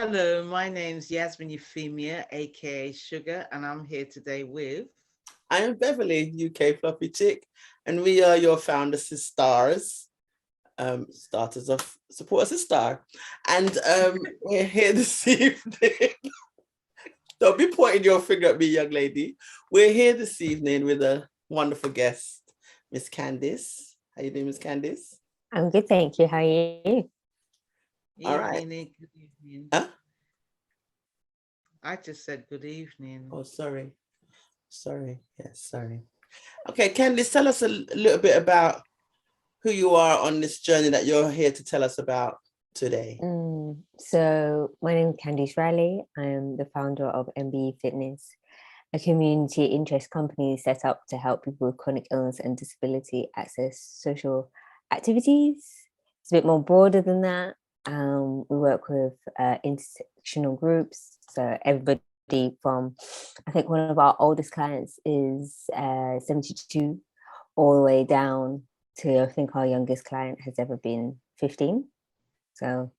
Hello, my name's Yasmin Euphemia, aka Sugar, and I'm here today with. I am Beverly, UK Fluffy Chick, and we are your founders, Sis-Stars, starters of Support Sis-Star. And we're here this evening. Don't be pointing your finger at me, young lady. We're here this evening with a wonderful guest, Miss Kandiss. How you doing, Miss Kandiss? I'm good, thank you. How are you? All right. Good evening. Huh? I just said good evening. Oh, sorry. Yes, sorry. Okay, Kandiss, tell us a little bit about who you are on this journey that you're here to tell us about today. So my name is Kanndiss Riley. I am the founder of NBE Fitness, a community interest company set up to help people with chronic illness and disability access social activities. It's a bit more broader than that. We work with intersectional groups, so everybody from, I think one of our oldest clients is 72, all the way down to, I think our youngest client has ever been 15. So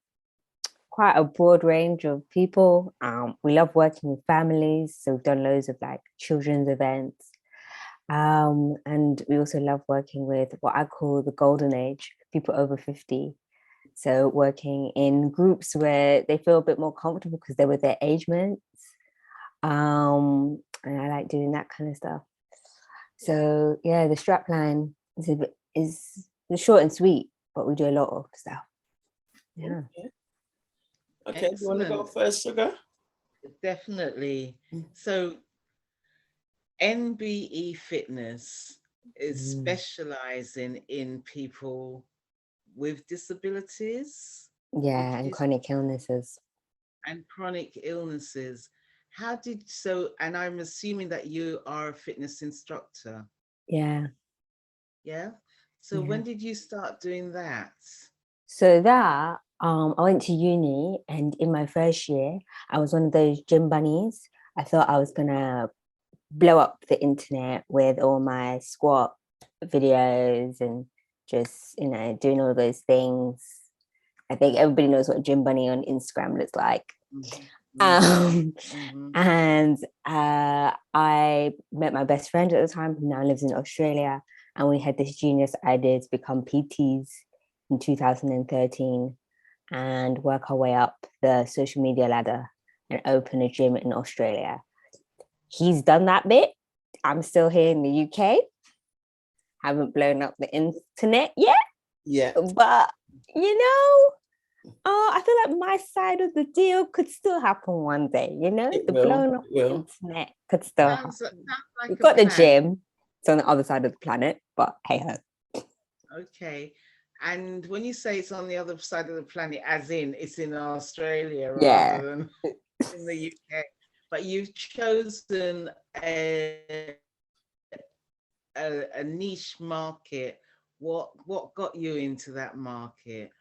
quite a broad range of people. We love working with families, so we've done loads of like children's events. And we also love working with what I call the golden age, people over 50. So working in groups where they feel a bit more comfortable because they're with their age mates. And I like doing that kind of stuff. So yeah, the strapline is short and sweet, but we do a lot of stuff. Yeah. Okay, you want to go first, Sugar? Definitely. So NBE Fitness is specializing in people with disabilities. Yeah, and chronic illnesses. And chronic illnesses. And I'm assuming that you are a fitness instructor. Yeah. Yeah. So when did you start doing that? So that, I went to uni, and in my first year, I was one of those gym bunnies. I thought I was gonna blow up the internet with all my squat videos and just, doing all those things. I think everybody knows what gym bunny on Instagram looks like. And I met my best friend at the time, who now lives in Australia, and we had this genius idea to become PTs in 2013 and work our way up the social media ladder and open a gym in Australia. He's done that bit. I'm still here in the UK. Haven't blown up the internet yet. Yeah. But, I feel like my side of the deal could still happen one day, blown up internet could still happen. Like We've got the gym. It's on the other side of the planet, but hey ho. Okay. And when you say it's on the other side of the planet, as in it's in Australia rather than in the UK, but you've chosen a niche market. What got you into that market?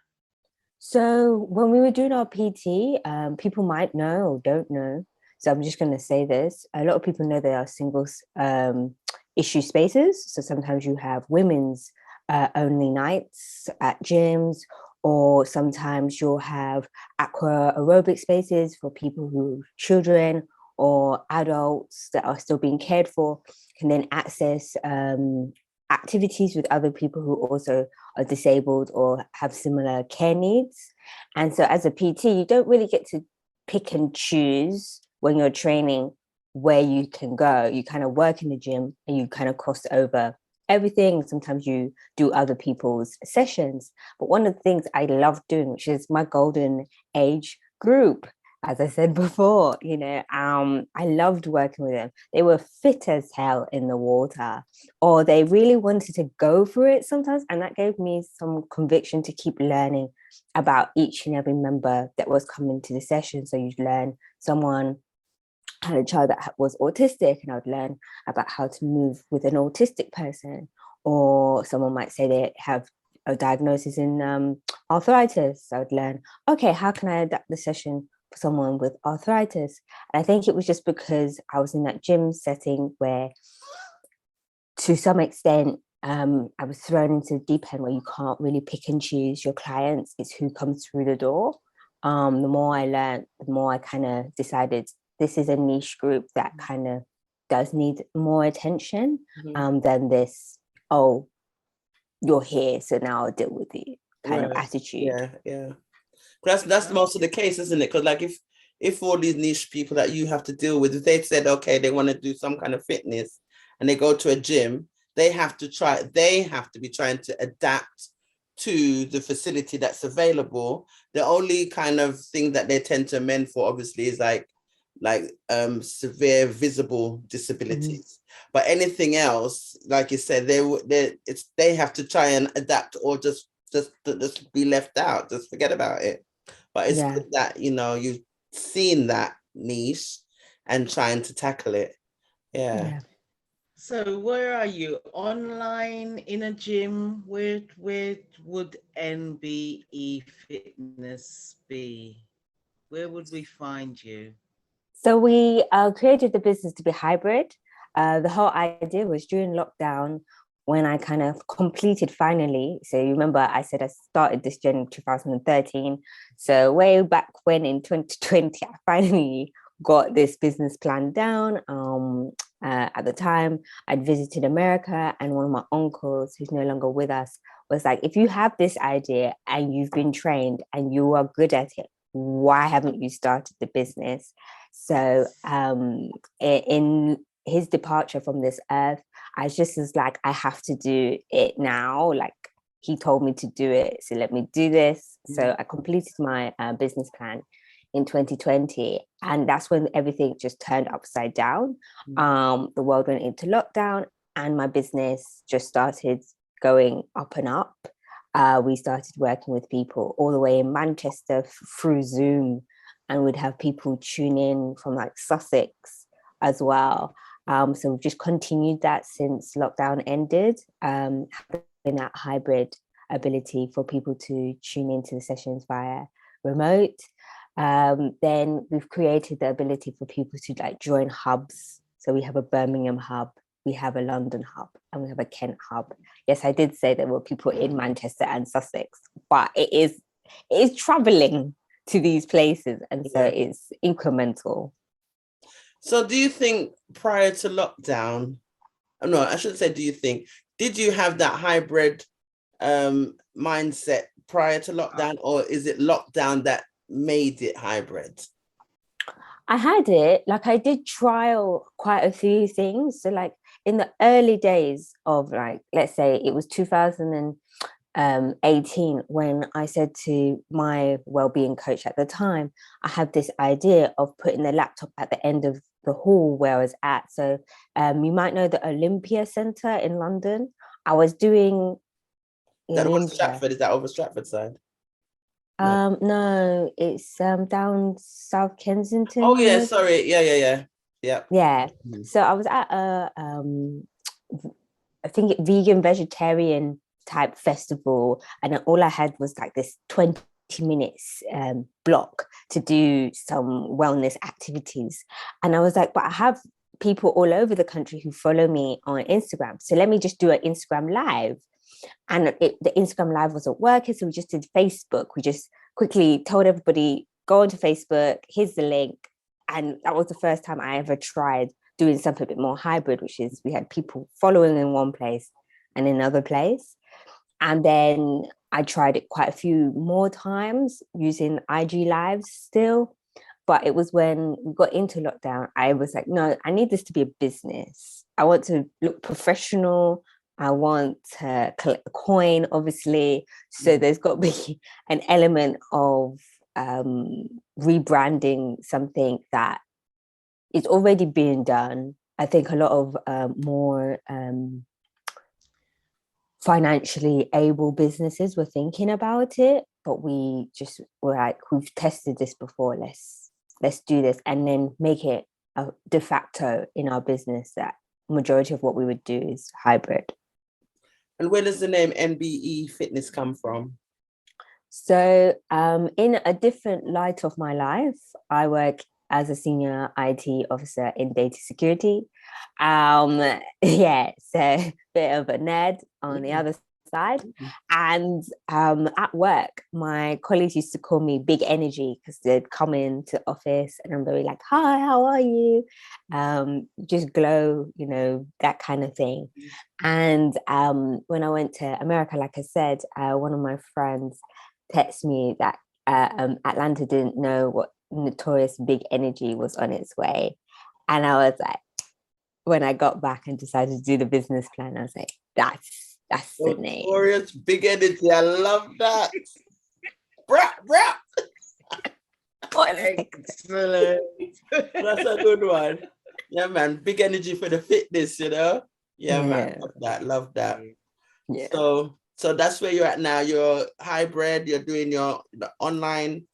So when we were doing our PT, people might know or don't know. So I'm just going to say this. A lot of people know there are singles issue spaces. So sometimes you have women's only nights at gyms, or sometimes you'll have aqua aerobic spaces for people who children or adults that are still being cared for can then access activities with other people who also are disabled or have similar care needs. And so as a PT, you don't really get to pick and choose when you're training where you can go. You kind of work in the gym and you kind of cross over everything. Sometimes you do other people's sessions. But one of the things I love doing, which is my golden age group, as I said before, I loved working with them. They were fit as hell in the water, or they really wanted to go for it sometimes. And that gave me some conviction to keep learning about each and every member that was coming to the session. So you'd learn someone had a child that was autistic, and I would learn about how to move with an autistic person, or someone might say they have a diagnosis in arthritis. So I would learn, okay, how can I adapt the session for someone with arthritis? And I think it was just because I was in that gym setting where, to some extent, I was thrown into the deep end where you can't really pick and choose your clients. It's who comes through the door. The more I learned, the more I kind of decided this is a niche group that kind of does need more attention than this, oh, you're here, so now I'll deal with it kind of attitude. Yeah. That's most of the case, isn't it? Because like if all these niche people that you have to deal with, if they said, okay, they want to do some kind of fitness and they go to a gym, they have to be trying to adapt to the facility that's available. The only kind of thing that they tend to amend for, obviously, is like severe visible disabilities. But anything else, like you said, they have to try and adapt or just be left out, just forget about it. But it's good that, you know, you've seen that niche and trying to tackle it. Yeah. So where are you? Online, in a gym? Where would NBE Fitness be? Where would we find you? So we created the business to be hybrid. The whole idea was during lockdown, when I kind of completed finally. So you remember I said I started this journey in 2013. So way back when in 2020, I finally got this business plan down. At the time, I'd visited America, and one of my uncles, who's no longer with us, was like, if you have this idea and you've been trained and you are good at it, why haven't you started the business? So in his departure from this earth, I just was like, I have to do it now. Like, he told me to do it, so let me do this. So I completed my business plan in 2020, and that's when everything just turned upside down. The world went into lockdown, and my business just started going up and up. We started working with people all the way in Manchester through Zoom, and we'd have people tune in from like Sussex as well. So we've just continued that since lockdown ended, having that hybrid ability for people to tune into the sessions via remote. Then we've created the ability for people to like join hubs. So we have a Birmingham hub, we have a London hub, and we have a Kent hub. Yes, I did say there were people in Manchester and Sussex, but it is traveling to these places, and so it's incremental. So do you think prior to lockdown, no, I shouldn't say do you think, did you have that hybrid mindset prior to lockdown, or is it lockdown that made it hybrid? I had it, like I did trial quite a few things. So like in the early days of, like, let's say it was 2018 when I said to my wellbeing coach at the time, I had this idea of putting the laptop at the end of the hall where I was at. So you might know the Olympia Centre in London. I was doing Stratford, is that over Stratford side? No, it's down South Kensington. Oh yeah, sorry. Yeah. So I was at a I think vegan vegetarian type festival, and all I had was like this 20 minutes block to do some wellness activities. And I was like, but I have people all over the country who follow me on Instagram, so let me just do an Instagram live. And the Instagram live wasn't working, so we just did Facebook. We just quickly told everybody, go onto Facebook, here's the link. And that was the first time I ever tried doing something a bit more hybrid, which is we had people following in one place and in another place. And then I tried it quite a few more times using IG Lives still. But it was when we got into lockdown, I was like, no, I need this to be a business. I want to look professional. I want to collect the coin, obviously. So there's got to be an element of rebranding something that is already being done. I think a lot of more financially able businesses were thinking about it, but we just were like, we've tested this before, let's do this, and then make it a de facto in our business that majority of what we would do is hybrid. And where does the name NBE Fitness come from? So in a different light of my life, I work as a senior IT officer in data security. So a bit of a nerd on the other outside. And at work, my colleagues used to call me Big Energy because they'd come into the office and I'm very like, hi, how are you? Just glow, you know, that kind of thing. And when I went to America, like I said, one of my friends texted me that Atlanta didn't know what notorious Big Energy was on its way. And I was like, when I got back and decided to do the business plan, I was like, that's the name. Notorious Big Energy. I love that. Brap. Excellent. That's a good one. Yeah, man. Big energy for the fitness, you know? Yeah, man. Love that. Yeah. So that's where you're at now. You're hybrid, you're doing the online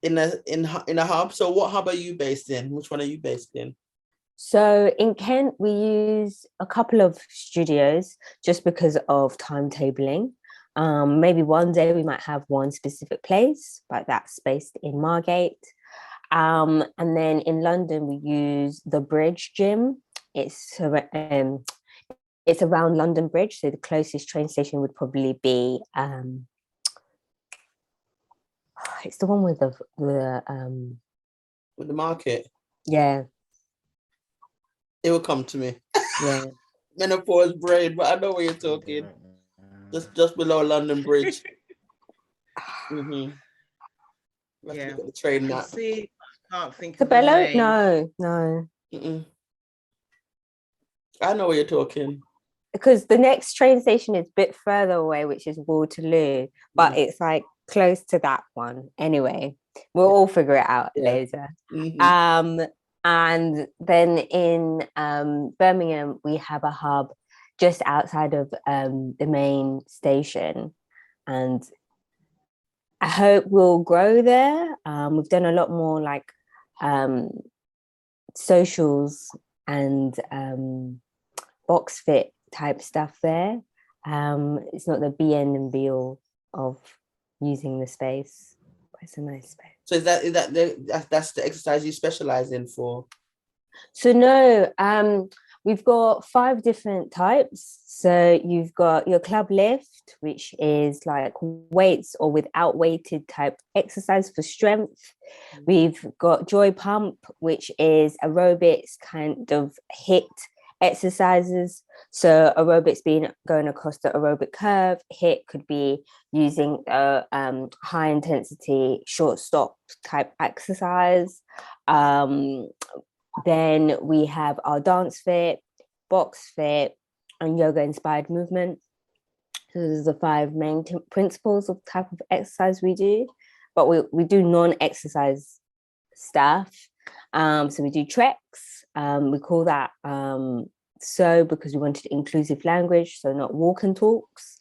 in a hub. So what hub are you based in? Which one are you based in? So in Kent, we use a couple of studios just because of timetabling. Maybe one day we might have one specific place, but that's based in Margate. And then in London, we use the Bridge Gym. It's around London Bridge, so the closest train station would probably be it's the one with the market. Yeah. It will come to me. Yeah. Menopause brain, but I know what you're talking. Just below London Bridge. Mm-hmm. Yeah. Look at the train map. See, I can't think The of the Bello? name. No. Mm-mm. I know what you're talking. Because the next train station is a bit further away, which is Waterloo, but it's like close to that one. Anyway, we'll all figure it out later. Mm-hmm. And then in Birmingham, we have a hub just outside of the main station. And I hope we'll grow there. We've done a lot more like socials and box fit type stuff there. It's not the BN and be all of using the space, but it's a nice space. So that's the exercise you specialize in for? So no, we've got 5 different types. So you've got your club lift, which is like weights or without weighted type exercise for strength. We've got joy pump, which is aerobics kind of HIIT exercises. So aerobics being going across the aerobic curve. HIIT could be using a high intensity short stop type exercise. Then we have our dance fit, box fit, and yoga inspired movement. So those are the 5 main principles of type of exercise we do. But we do non-exercise stuff. So we do treks. We call that so because we wanted inclusive language, so not walk and talks.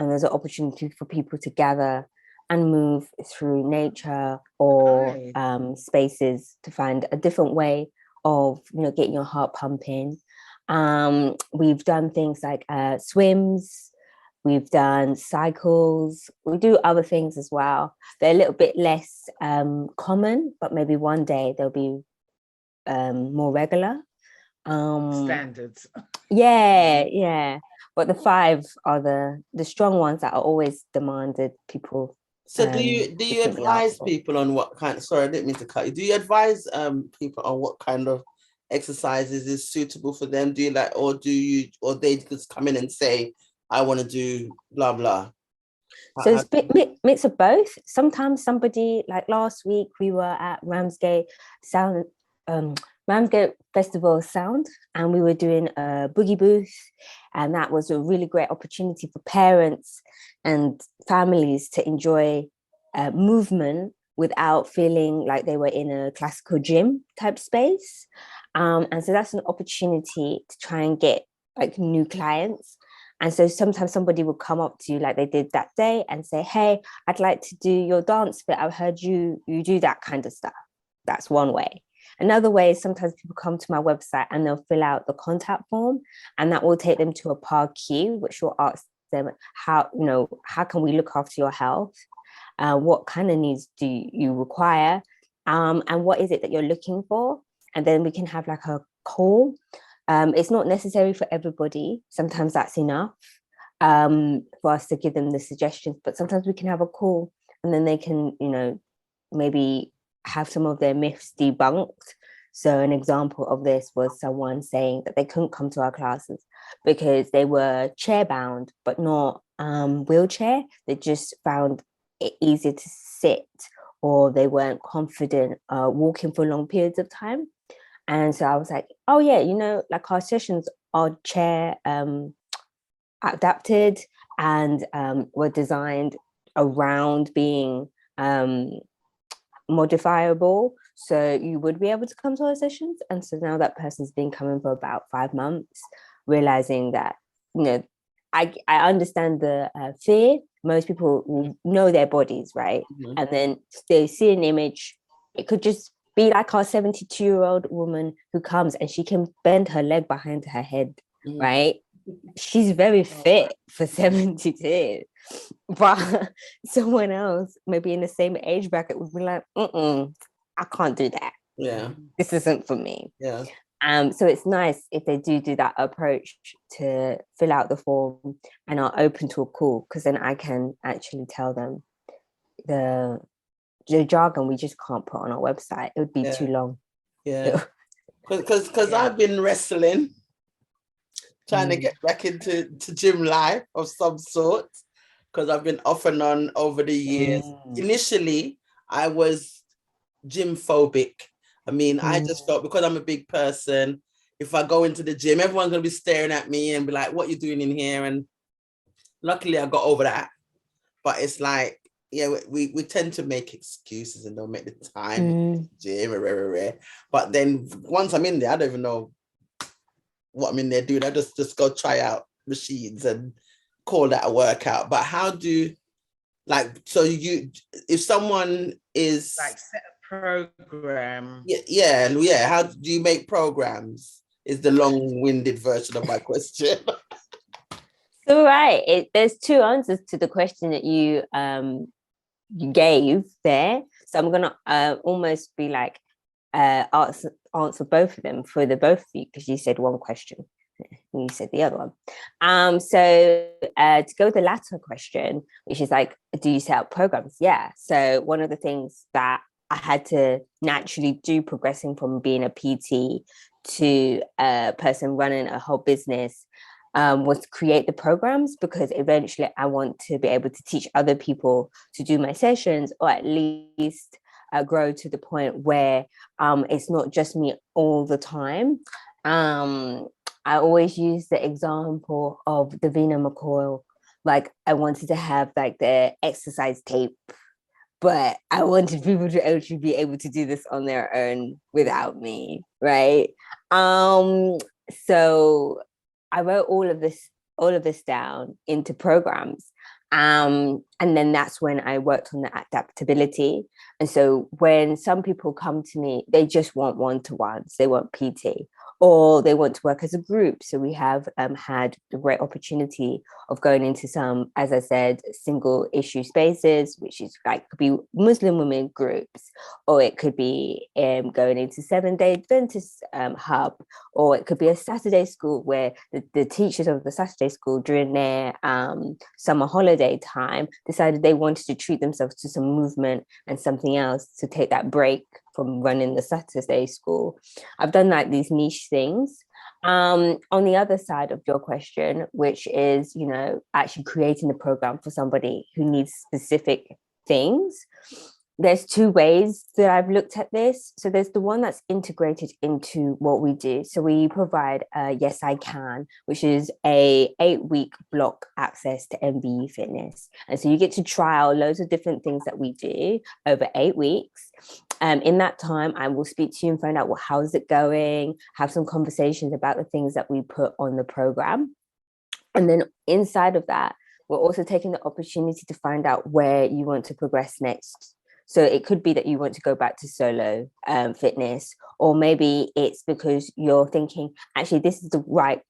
And there's an opportunity for people to gather and move through nature or spaces to find a different way of, you know, getting your heart pumping. We've done things like swims, we've done cycles, we do other things as well. They're a little bit less common, but maybe one day they'll be more regular. Standards. Yeah. But the 5 are the strong ones that are always demanded people. So do you advise people on what kind? Sorry, I didn't mean to cut you. Do you advise people on what kind of exercises is suitable for them? Do you like, or they just come in and say, I want to do blah blah? So it's a bit mix of both. Sometimes somebody, like last week, we were at Ramsgate Festival of Sound, and we were doing a boogie booth, and that was a really great opportunity for parents and families to enjoy movement without feeling like they were in a classical gym type space. And so that's an opportunity to try and get like new clients. And so sometimes somebody will come up to you like they did that day and say, hey, I'd like to do your dance fit. I've heard you do that kind of stuff. That's one way. Another way is sometimes people come to my website and they'll fill out the contact form, and that will take them to a PARQ, which will ask them how can we look after your health? What kind of needs do you require? And what is it that you're looking for? And then we can have like a call. It's not necessary for everybody. Sometimes that's enough. for us to give them the suggestions. But sometimes we can have a call and then they can, maybe have some of their myths debunked. So an example of this was someone saying that they couldn't come to our classes because they were chair bound, but not wheelchair. They just found it easier to sit, or they weren't confident walking for long periods of time. And so I was like, oh yeah, like our sessions are chair adapted and were designed around being modifiable, so you would be able to come to our sessions. And so now that person's been coming for about 5 months, realizing that I understand the fear. Most people know their bodies, right? And then they see an image. It could just be like our 72-year-old woman who comes and she can bend her leg behind her head, right? She's very fit for 72, but someone else maybe in the same age bracket would be like, I can't do that. Yeah, this isn't for me. Yeah. So it's nice if they do that approach to fill out the form and are open to a call, because then I can actually tell them the jargon we just can't put on our website. It would be too long. Yeah, because I've been wrestling, trying to get back into gym life of some sort, because I've been off and on over the years. Initially, I was gym phobic. I mean, I just felt, because I'm a big person, if I go into the gym, everyone's going to be staring at me and be like, what are you doing in here? And luckily I got over that. But it's like, yeah, we tend to make excuses and don't make the time in the gym. But then once I'm in there, I don't even know what I'm in there doing. I just go try out machines and call that a workout. But how do, like, so if someone is like set a program. Yeah. How do you make programs? Is the long-winded version of my question. So there's two answers to the question that you gave there. So I'm gonna almost be like answer both of them for the both of you, because you said one question and you said the other one. So to go with the latter question, which is like, do you set up programs? Yeah. So one of the things that I had to naturally do, progressing from being a PT to a person running a whole business, was create the programs, because eventually I want to be able to teach other people to do my sessions, or at least grow to the point where it's not just me all the time. I always use the example of Davina McCoy. Like, I wanted to have like the exercise tape, but I wanted people to actually be able to do this on their own without me, right? So I wrote all of this down into programs. And then that's when I worked on the adaptability. And so when some people come to me, they just want one-to-ones, they want PT, or they want to work as a group. So we have had the great opportunity of going into some, as I said, single issue spaces, which is like, could be Muslim women groups, or it could be going into 7-day Adventist hub, or it could be a Saturday school where the teachers of the Saturday school during their summer holiday time decided they wanted to treat themselves to some movement and something else to take that break from running the Saturday school. I've done like these niche things. On the other side of your question, which is, actually creating the program for somebody who needs specific things, there's two ways that I've looked at this. So there's the one that's integrated into what we do. So we provide Yes I Can, which is a 8-week block access to NBE Fitness. And so you get to trial loads of different things that we do over 8 weeks. In that time, I will speak to you and find out, well, how's it going? Have some conversations about the things that we put on the program. And then inside of that, we're also taking the opportunity to find out where you want to progress next. So it could be that you want to go back to solo fitness, or maybe it's because you're thinking, actually, this is the right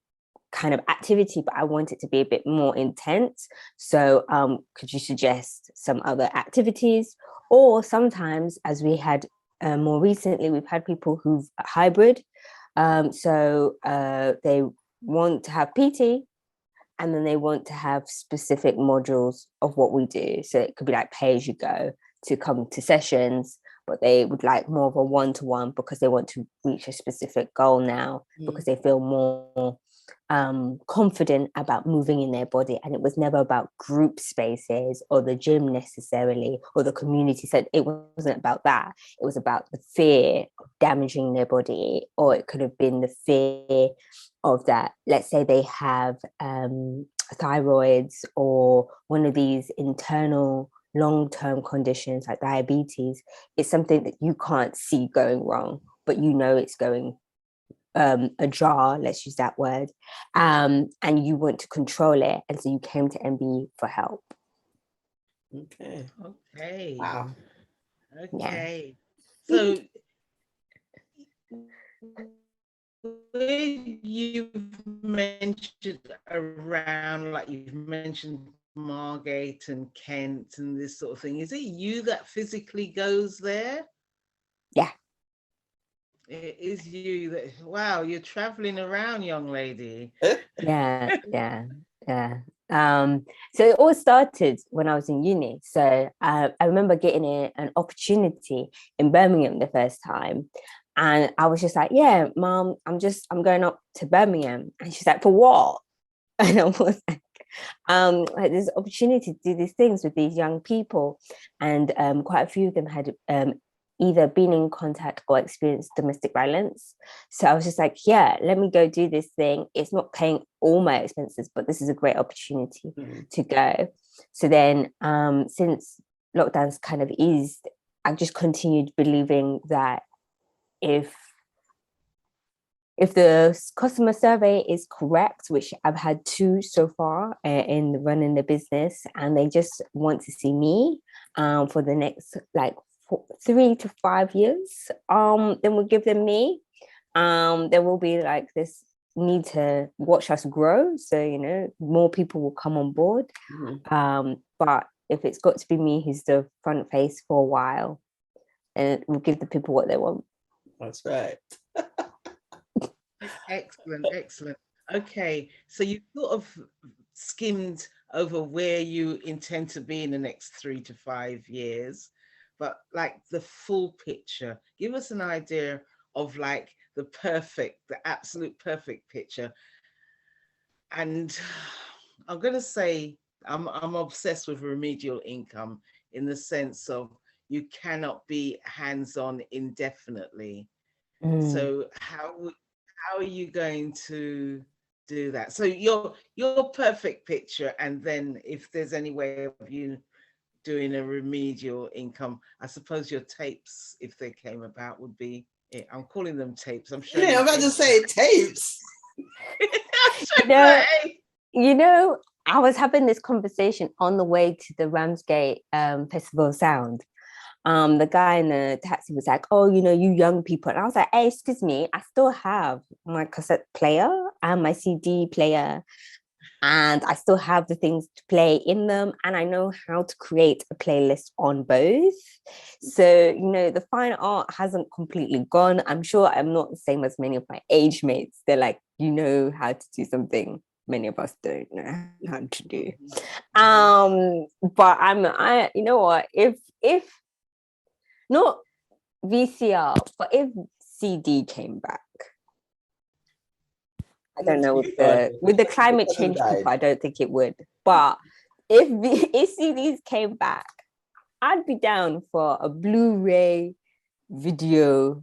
kind of activity, but I want it to be a bit more intense. So could you suggest some other activities? Or sometimes, as we had more recently, we've had people who've hybrid. So they want to have PT, and then they want to have specific modules of what we do. So it could be like pay as you go to come to sessions, but they would like more of a one-to-one because they want to reach a specific goal now, because they feel more confident about moving in their body. And it was never about group spaces or the gym necessarily, or the community. So it wasn't about that. It was about the fear of damaging their body, or it could have been the fear of that, let's say they have thyroids or one of these internal long-term conditions like diabetes. It's something that you can't see going wrong, but you know it's going ajar, let's use that word, and you want to control it, and so you came to NBE for help. Okay. Wow. Okay. Yeah. So you've mentioned around, like you've mentioned Margate and Kent and this sort of thing. Is it you that physically goes there? Yeah. It is you that, wow, you're traveling around, young lady. Yeah. So it all started when I was in uni. So I remember getting an opportunity in Birmingham the first time. And I was just like, yeah, Mom, I'm going up to Birmingham. And she's like, for what? And I was like this opportunity to do these things with these young people. And quite a few of them had either been in contact or experienced domestic violence. So I was just like, yeah, let me go do this thing. It's not paying all my expenses, but this is a great opportunity to go. So then since lockdowns kind of eased, I just continued believing that if the customer survey is correct, which I've had 2 so far in running the business, and they just want to see me for the next like 3 to 5 years, then we'll give them me. There will be like this need to watch us grow, so you know, more people will come on board. But if it's got to be me who's the front face for a while, and we'll give the people what they want. That's right. Excellent. Okay, so you sort of skimmed over where you intend to be in the next 3 to 5 years, but like the full picture, give us an idea of like the absolute perfect picture. And I'm gonna say I'm obsessed with remedial income, in the sense of you cannot be hands-on indefinitely. So how are you going to do that? So your perfect picture, and then if there's any way of you doing a remedial income, I suppose your tapes, if they came about, would be it. I'm calling them tapes. I'm sure. Yeah, I'm about to say tapes. You know, I was having this conversation on the way to the Ramsgate Festival of Sound. The guy in the taxi was like, oh, you know, you young people. And I was like, hey, excuse me, I still have my cassette player and my CD player, and I still have the things to play in them. And I know how to create a playlist on both. So, you know, the fine art hasn't completely gone. I'm sure I'm not the same as many of my age mates. They're like, you know how to do something many of us don't know how to do. But I you know what, if not VCR, but if CD came back, I don't know, with the climate change people, I don't think it would. But if CDs came back, I'd be down for a Blu-ray video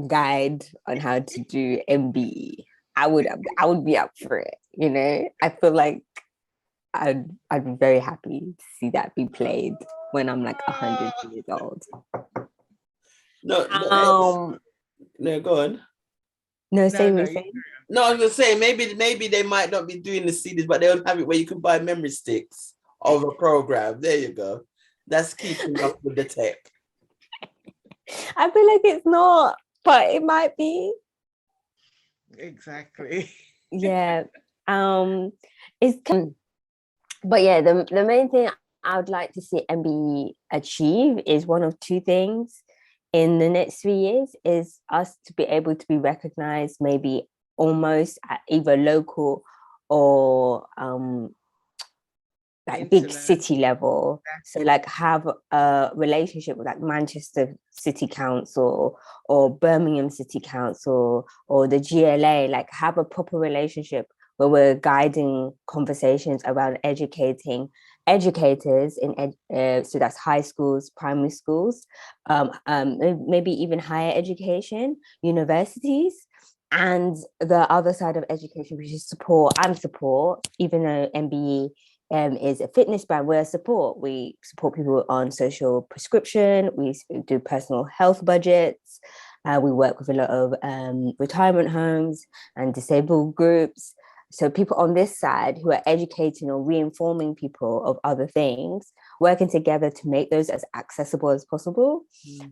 guide on how to do NBE. I would be up for it. You know, I feel like I'd be very happy to see that be played when I'm like 100 years old. No, go on. No, say. No, I was gonna say maybe they might not be doing the CDs, but they'll have it where you can buy memory sticks of a program. There you go. That's keeping up with the tech. I feel like it's not, but it might be. Exactly. Yeah. But yeah, the main thing I would like to see NBE achieve is one of 2 things in the next 3 years: is us to be able to be recognized, maybe almost at either local or like big Internet. city level. So like have a relationship with like Manchester City Council or Birmingham City Council or the GLA, like have a proper relationship where we're guiding conversations around educating educators in so that's high schools, primary schools, maybe even higher education, universities, and the other side of education, which is support and support, even though NBE is a fitness brand, we're a support. We support people on social prescription, we do personal health budgets, we work with a lot of retirement homes and disabled groups. So people on this side who are educating or reinforming people of other things, working together to make those as accessible as possible.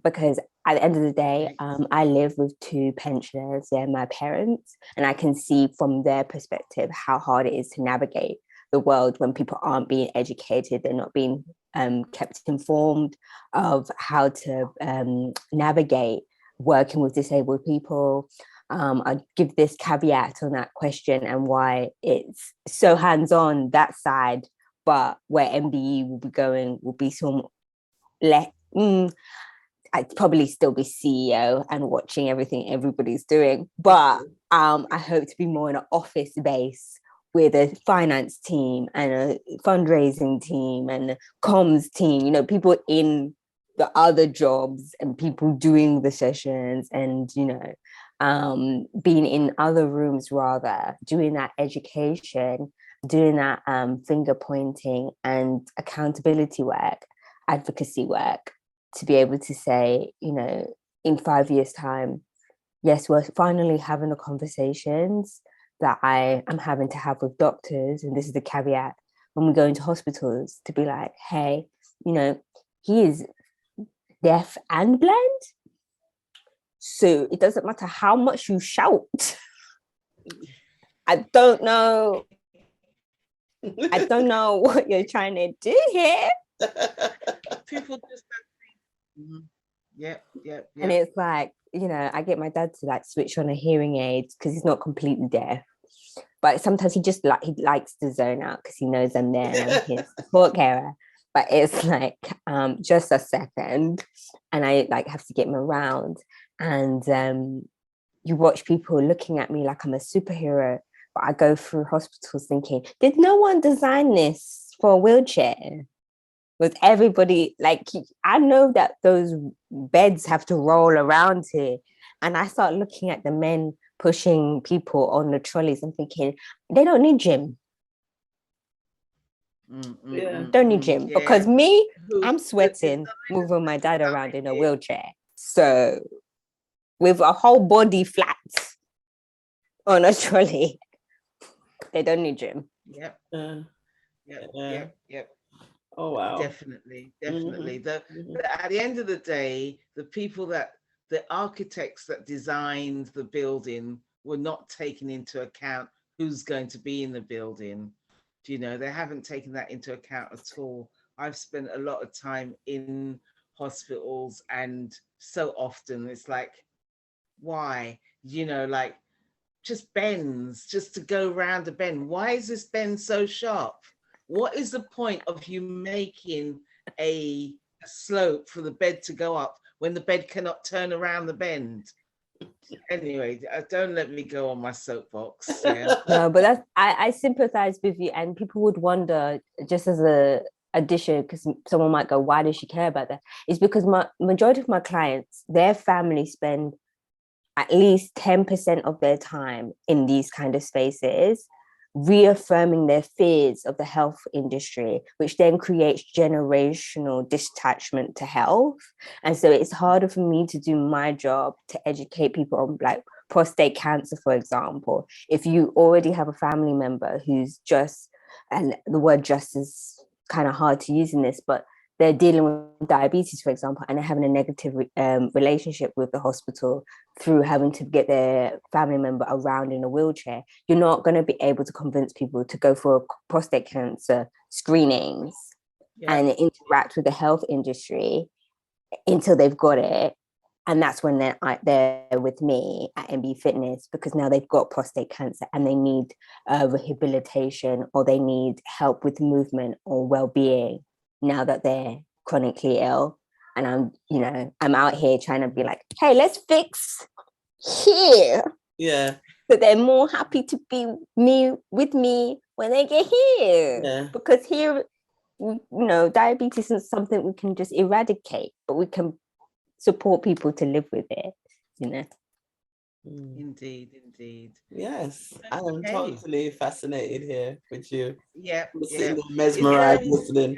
Because at the end of the day, I live with two pensioners, they're my parents, and I can see from their perspective how hard it is to navigate the world when people aren't being educated, they're not being kept informed of how to navigate working with disabled people. I give this caveat on that question and why it's so hands-on that side, but where MBE will be going will be some I'd probably still be CEO and watching everything everybody's doing, but I hope to be more in an office base with a finance team and a fundraising team and a comms team, you know, people in the other jobs and people doing the sessions and, you know, being in other rooms rather, doing that education, doing that finger pointing and accountability work, advocacy work, to be able to say, you know, in 5 years' time, yes, we're finally having the conversations that I am having to have with doctors, and this is the caveat, when we go into hospitals, to be like, hey, you know, he is deaf and blind, so it doesn't matter how much you shout. I don't know what you're trying to do here. People just Yep. And it's like, you know, I get my dad to like switch on a hearing aid because he's not completely deaf, but sometimes he likes to zone out because he knows I'm there and I'm his support carer. But it's like just a second, and I like have to get him around, and you watch people looking at me like I'm a superhero, but I go through hospitals thinking, did no one design this for a wheelchair? With everybody, like, I know that those beds have to roll around here. And I start looking at the men pushing people on the trolleys and thinking, they don't need gym. Don't need gym. Yeah. Because me, I'm sweating moving my dad around in a wheelchair. So with a whole body flat on a trolley, they don't need gym. Yep. Yep. Oh wow. Definitely. At the end of the day, the architects that designed the building were not taking into account who's going to be in the building. You know, they haven't taken that into account at all. I've spent a lot of time in hospitals, and so often it's like, why? You know, like just bends, just to go around a bend. Why is this bend so sharp? What is the point of you making a slope for the bed to go up when the bed cannot turn around the bend? Anyway, don't let me go on my soapbox. Yeah. No, but I sympathize with you, and people would wonder, just as a addition, because someone might go, why does she care about that? It's because my majority of my clients, their family spend at least 10% of their time in these kind of spaces, reaffirming their fears of the health industry, which then creates generational detachment to health. And so it's harder for me to do my job to educate people on like prostate cancer, for example. If you already have a family member who's just, and the word just is kind of hard to use in this, but they're dealing with diabetes, for example, and they're having a negative relationship with the hospital through having to get their family member around in a wheelchair, you're not going to be able to convince people to go for prostate cancer screenings and interact with the health industry until they've got it. And that's when they're with me at NBE Fitness, because now they've got prostate cancer and they need rehabilitation, or they need help with movement or well-being now that they're chronically ill. And I'm out here trying to be like, hey, let's fix here. Yeah. So they're more happy to be with me when they get here. Yeah. Because here, diabetes isn't something we can just eradicate, but we can support people to live with it, Indeed. Yes, I am totally fascinated here with you. Yeah. Sitting there mesmerized listening.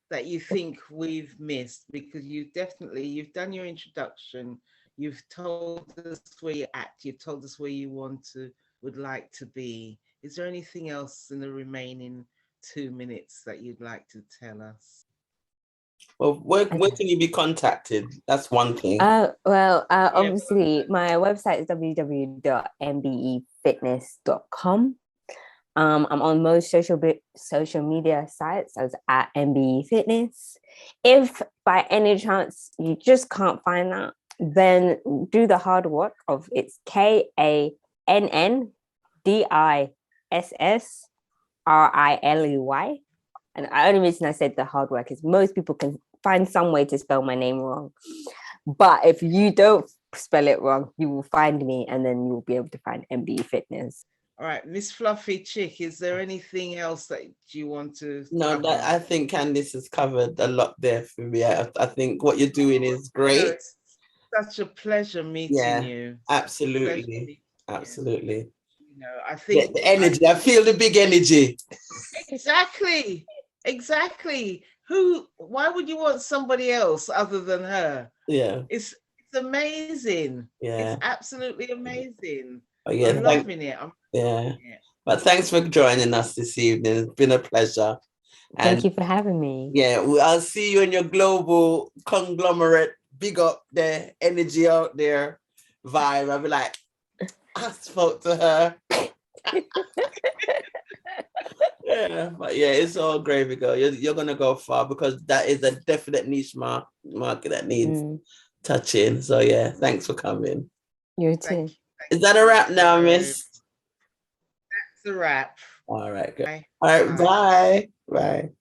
That you think we've missed, because you've done your introduction, you've told us where you're at, you've told us where you would like to be. Is there anything else in the remaining 2 minutes that you'd like to tell us? Well, where can you be contacted? That's one thing. Obviously, my website is www.nbefitness.com. I'm on most social media sites as at NBE Fitness. If by any chance you just can't find that, then do the hard work of it's KANNDISSRILEY. And the only reason I said the hard work is most people can find some way to spell my name wrong. But if you don't spell it wrong, you will find me, and then you'll be able to find NBE Fitness. All right, Miss Fluffy Chick, is there anything else that you want to No, cover? I think Kandiss has covered a lot there for me. I think what you're doing is great. It's such a pleasure meeting you. Absolutely. Absolutely. I think the energy, I feel the big energy. Exactly. Why would you want somebody else other than her? Yeah. It's amazing. Yeah. It's absolutely amazing. Yeah, I'm loving it. But thanks for joining us this evening. It's been a pleasure. Thank you for having me. Yeah, I'll see you in your global conglomerate. Big up the energy out there vibe. I'll be like, I spoke to her. But it's all gravy, girl. You're gonna go far, because that is a definite niche market that needs touching. So thanks for coming. You too. Is that a wrap now, miss? That's a wrap. All right, good. Bye. All right, bye. Bye.